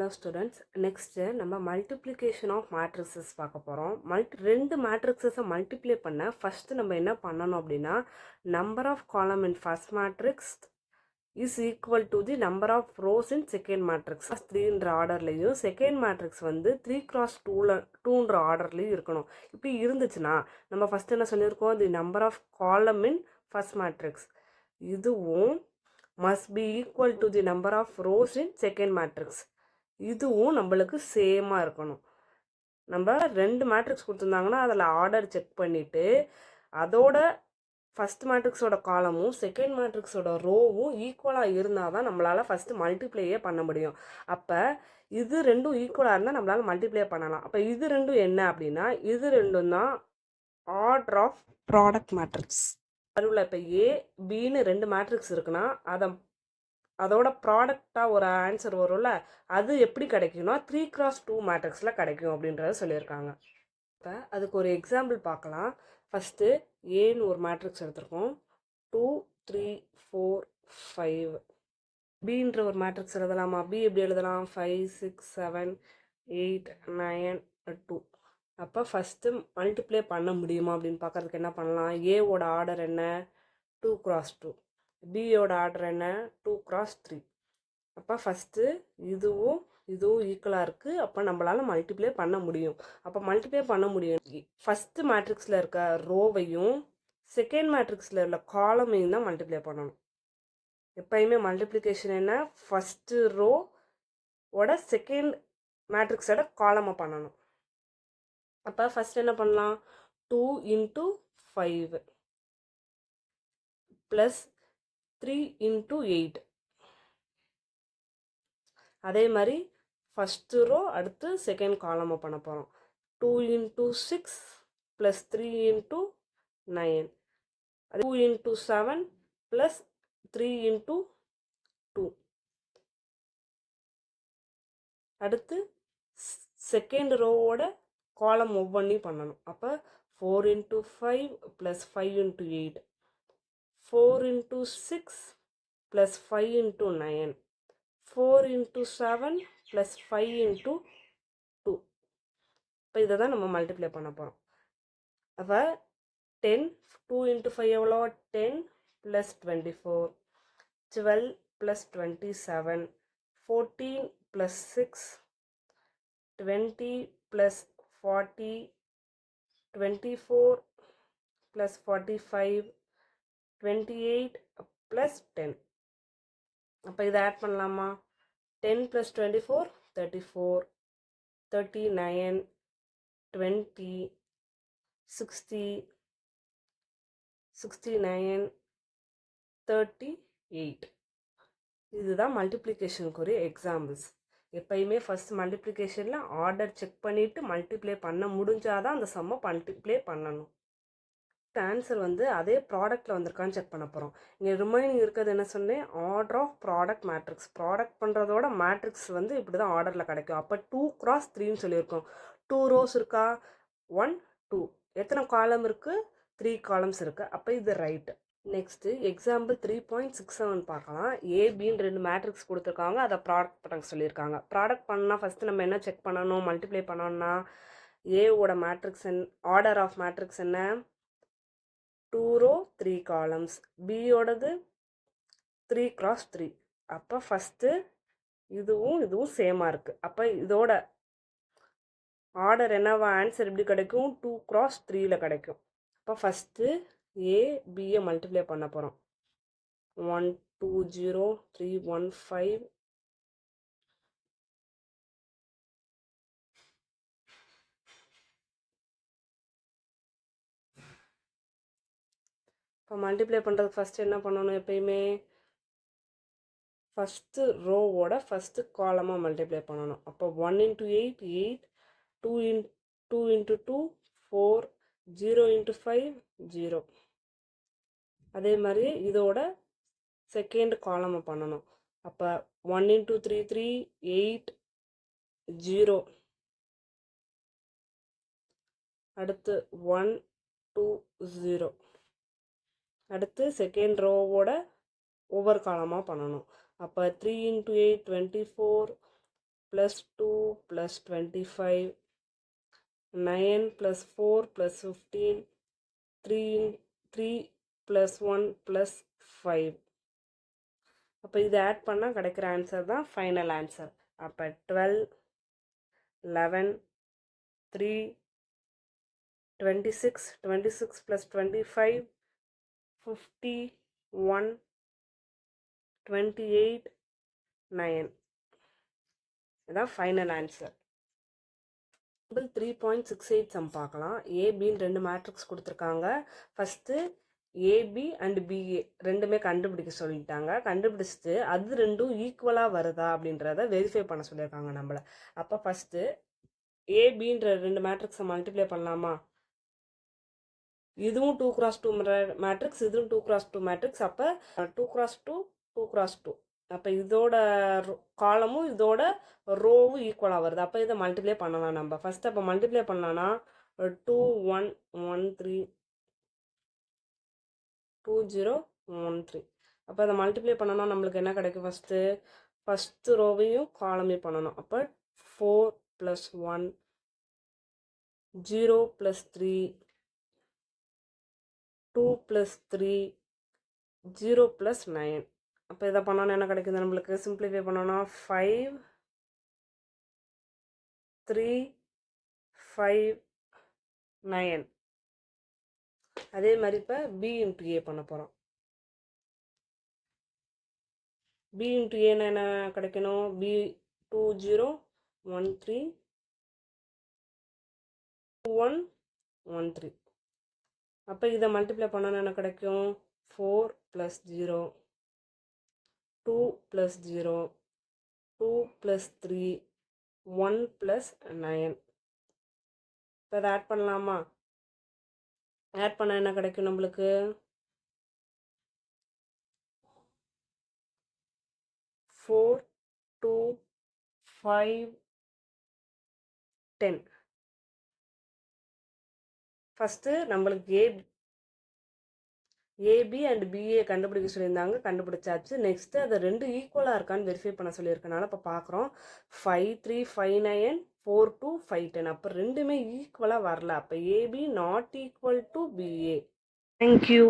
Hello students, next நம்ம multiplication of matrices பார்க்க போகிறோம். ரெண்டு matrices multiply பண்ண first நம்ம என்ன பண்ணணும் அப்படின்னா number of column in first matrix is equal to the number of rows in second matrix. 3ன்ற ஆர்டர்லையும் second matrix வந்து 3 cross 2ன்ற ஆர்டர்லையும் இருக்கணும். இப்படி இருந்துச்சுன்னா நம்ம ஃபஸ்ட் என்ன சொல்லியிருக்கோம், the number of column in first matrix இதுவும் must be equal to the number of rows in second matrix. இதுவும் நம்மளுக்கு சேமாக இருக்கணும். நம்ம ரெண்டு மேட்ரிக்ஸ் கொடுத்துருந்தாங்கன்னா அதில் ஆர்டர் செக் பண்ணிவிட்டு அதோட ஃபஸ்ட் மேட்ரிக்ஸோட காலமும் செகண்ட் மேட்ரிக்ஸோட ரோவும் ஈக்குவலாக இருந்தால் தான் நம்மளால் ஃபஸ்ட்டு மல்டிப்ளையே பண்ண முடியும். அப்போ இது ரெண்டும் ஈக்குவலாக இருந்தால் நம்மளால் மல்டிப்ளை பண்ணலாம். அப்போ இது ரெண்டும் என்ன அப்படின்னா, இது ரெண்டும் தான் ஆர்டர் ஆஃப் ப்ராடக்ட் மேட்ரிக்ஸ். அதுல இப்போ ஏ பின்னு ரெண்டு மேட்ரிக்ஸ் இருக்குன்னா அதோட ப்ராடக்டாக ஒரு ஆன்சர் வரும்ல, அது எப்படி கிடைக்கும்னா 3x2 மேட்ரிக்ஸில் கிடைக்கும் அப்படின்றத சொல்லியிருக்காங்க. இப்போ அதுக்கு ஒரு எக்ஸாம்பிள் பார்க்கலாம். ஃபஸ்ட்டு ஏன்னு ஒரு மேட்ரிக்ஸ் எடுத்திருக்கோம். 2 3 4 5. பின்ற ஒரு மேட்ரிக்ஸ் எழுதலாமா? பி எப்படி எழுதலாம்? 5 6 7 8 9 2. அப்போ ஃபஸ்ட்டு மல்டிப்ளை பண்ண முடியுமா அப்படின்னு பார்க்கறதுக்கு என்ன பண்ணலாம்? ஏவோட ஆர்டர் என்ன? 2x2. பியோட ஆர்டர் என்ன? 2x3. அப்போ ஃபஸ்ட்டு இதுவும் ஈக்குவலாக இருக்குது. அப்போ நம்மளால் மல்டிப்ளை பண்ண முடியும். அப்போ மல்டிப்ளை பண்ண முடியும். ஃபஸ்ட்டு மேட்ரிக்ஸில் இருக்க ரோவையும் செகண்ட் மேட்ரிக்ஸில் உள்ள காலமையும் தான் மல்டிப்ளை பண்ணணும். எப்பயுமே மல்டிப்ளிகேஷன் என்ன? ஃபஸ்ட்டு ரோவோட செகண்ட் மேட்ரிக்ஸோட காலமை பண்ணணும். அப்போ ஃபஸ்ட் என்ன பண்ணலாம்? 2 × 5 ப்ளஸ் 3 × 8. அதே மாதிரி ஃபஸ்ட்டு ரோ அடுத்து செகண்ட் காலமை பண்ண போகிறோம். 2 × 6 ப்ளஸ் 3 × 9. 2 × 7 ப்ளஸ் 3 × 2. அடுத்து செகண்ட் ரோவோட காலம் ஒவ்வொன்றையும் பண்ணணும். அப்போ 4 × 5 ப்ளஸ் 5 × 8. 4 × 6 ப்ளஸ் 5 × 9. 4 × 7 ப்ளஸ் 5 × 2. இப்போ இதை தான் நம்ம மல்டிப்ளை பண்ண போகிறோம். அப்போ 10 2 × 5 எவ்வளோ? 10 plus 24. 12 plus 27. 14 plus 6. 20 plus 40. 24 plus 45. 28 plus 10. அப்போ இதை ஆட் பண்ணலாமா? 10 ப்ளஸ் 24 34. 39 20 60 69 38. இதுதான் மல்டிப்ளிகேஷனுக்குரிய எக்ஸாம்பிள்ஸ். எப்பயுமே ஃபஸ்ட் மல்டிப்ளிகேஷனில் ஆர்டர் செக் பண்ணிவிட்டு மல்டிப்ளை பண்ண முடிஞ்சாதான் அந்த சம்மை மல்டிப்ளை பண்ணணும். ஆன்சர் வந்து அதே ப்ராடக்ட்டில் வந்திருக்கான்னு செக் பண்ண போகிறோம். இங்கே ரிமைனிங் இருக்கிறது என்ன சொன்னேன்? Order of product matrix. Product பண்ணுறதோட மேட்ரிக்ஸ் வந்து இப்படி தான் ஆர்டரில் கிடைக்கும். அப்போ 2x3ன்னு சொல்லியிருக்கோம். 2 ரோஸ் இருக்கா? 1 2. எத்தனை காலம் இருக்குது? 3 காலம்ஸ் இருக்குது. அப்போ இது ரைட்டு. நெக்ஸ்ட்டு எக்ஸாம்பிள் 3.67 பார்க்கலாம். ஏபின்னு ரெண்டு மேட்ரிக்ஸ் கொடுத்துருக்காங்க, அதை ப்ராடக்ட் பண்ண சொல்லியிருக்காங்க. ப்ராடக்ட் பண்ணால் ஃபஸ்ட்டு நம்ம என்ன செக் பண்ணணும்? மல்டிப்ளை பண்ணோம்னா ஏவோட மேட்ரிக்ஸ் ஆர்டர் ஆஃப் மேட்ரிக்ஸ் என்ன? 2 row 3 columns. பியோடது 3x3. அப்போ ஃபஸ்ட்டு இதுவும் சேமாக இருக்குது. அப்போ இதோட ஆர்டர் என்னவா? ஆன்சர் எப்படி கிடைக்கும்? 2x3ல கிடைக்கும். அப்போ ஃபஸ்ட்டு ஏபியை மல்டிப்ளை பண்ண போகிறோம். 1 2 0 3 1 5. இப்போ மல்டிப்ளை பண்ணுறதுக்கு ஃபஸ்ட்டு என்ன பண்ணணும்? எப்பயுமே ஃபஸ்ட்டு ரோவோட ஃபஸ்ட்டு காலமாக மல்டிப்ளை பண்ணணும். அப்போ 1 × 8 8. 2 × 2 4. 0 × 5 0. அதே மாதிரி இதோட செகண்ட் காலமை பண்ணணும். அப்போ 1 × 3 3 8 0. அடுத்து 1 2 0. அடுத்து செகண்ட் ரோவோட ஒவ்வொரு காலமாக பண்ணணும். அப்போ 3 × 8 24. plus 2 plus 25, 9 plus 4 plus 15, 3 plus 1 plus 5. அப்போ இது ஆட் பண்ணால் கிடைக்கிற ஆன்சர் தான் ஃபைனல் ஆன்சர். அப்போ 12, 11, 3, 26, 26 plus 25, 51, 28, 9. இதான் ஃபைனல் ஆன்சர். 3.68 சம் பார்க்கலாம். ஏபின்னு ரெண்டு மேட்ரிக்ஸ் கொடுத்துருக்காங்க. ஃபஸ்ட்டு ஏபி அண்ட் பிஏ ரெண்டுமே கண்டுபிடிக்க சொல்லிட்டாங்க. கண்டுபிடிச்சிட்டு அது ரெண்டும் ஈக்குவலாக வருதா அப்படின்றத வெரிஃபை பண்ண சொல்லியிருக்காங்க நம்மளை. அப்போ ஃபஸ்ட்டு ஏபின்ற ரெண்டு மேட்ரிக்ஸை மல்டிப்ளை பண்ணலாமா? இதுவும் 2x2 மேட்ரிக்ஸ், இதுவும் 2x2 மேட்ரிக்ஸ். அப்போ 2x2 2x2. அப்போ இதோட காலமும் இதோட ரோவும் ஈக்குவலாக வருது. அப்போ இதை மல்டிப்ளை பண்ணலாம் நம்ம. ஃபஸ்ட்டு அப்போ மல்டிப்ளை பண்ணலான்னா 2 1 1 3 2 0 1 3. அப்போ அதை மல்டிப்ளை பண்ணோன்னா நம்மளுக்கு என்ன கிடைக்கும்? ஃபஸ்ட்டு ரோவையும் காலமையும் பண்ணணும். அப்போ 4 + 1 0 + 3 2 + 3 0 + 9. அப்போ இதை பண்ணோன்னா என்ன கிடைக்குது நம்மளுக்கு? சிம்பிளிஃபை பண்ணோன்னா 5 3 5 9. அதே மாதிரி இப்போ பி இன்ட்டு ஏ பண்ண போகிறோம். பி இன்ட்டு ஏன்னா என்ன கிடைக்கணும்? பி 2 0 1 3 1 1 3. அப்போ இதை மல்டிப்ளை பண்ணோன்னா என்ன கிடைக்கும்? 4 + 0 2 + 0 2 + 3 1 + 9. இப்போ அதை ஆட் பண்ணலாமா? ஆட் பண்ண என்ன கிடைக்கும் நம்மளுக்கு? 4 2 5 10. ஃபஸ்ட்டு நம்மளுக்கு ஏபி அண்ட் பிஏ கண்டுபிடிக்க சொல்லியிருந்தாங்க, கண்டுபிடிச்சாச்சு. நெக்ஸ்ட்டு அதை ரெண்டு ஈக்குவலாக இருக்கான்னு வெரிஃபை பண்ண சொல்லியிருக்கனால இப்போ பார்க்குறோம். 5 3 5 9 4 2 5 10. அப்போ ரெண்டுமே ஈக்குவலாக வரல. அப்போ AB not equal to BA. Thank you.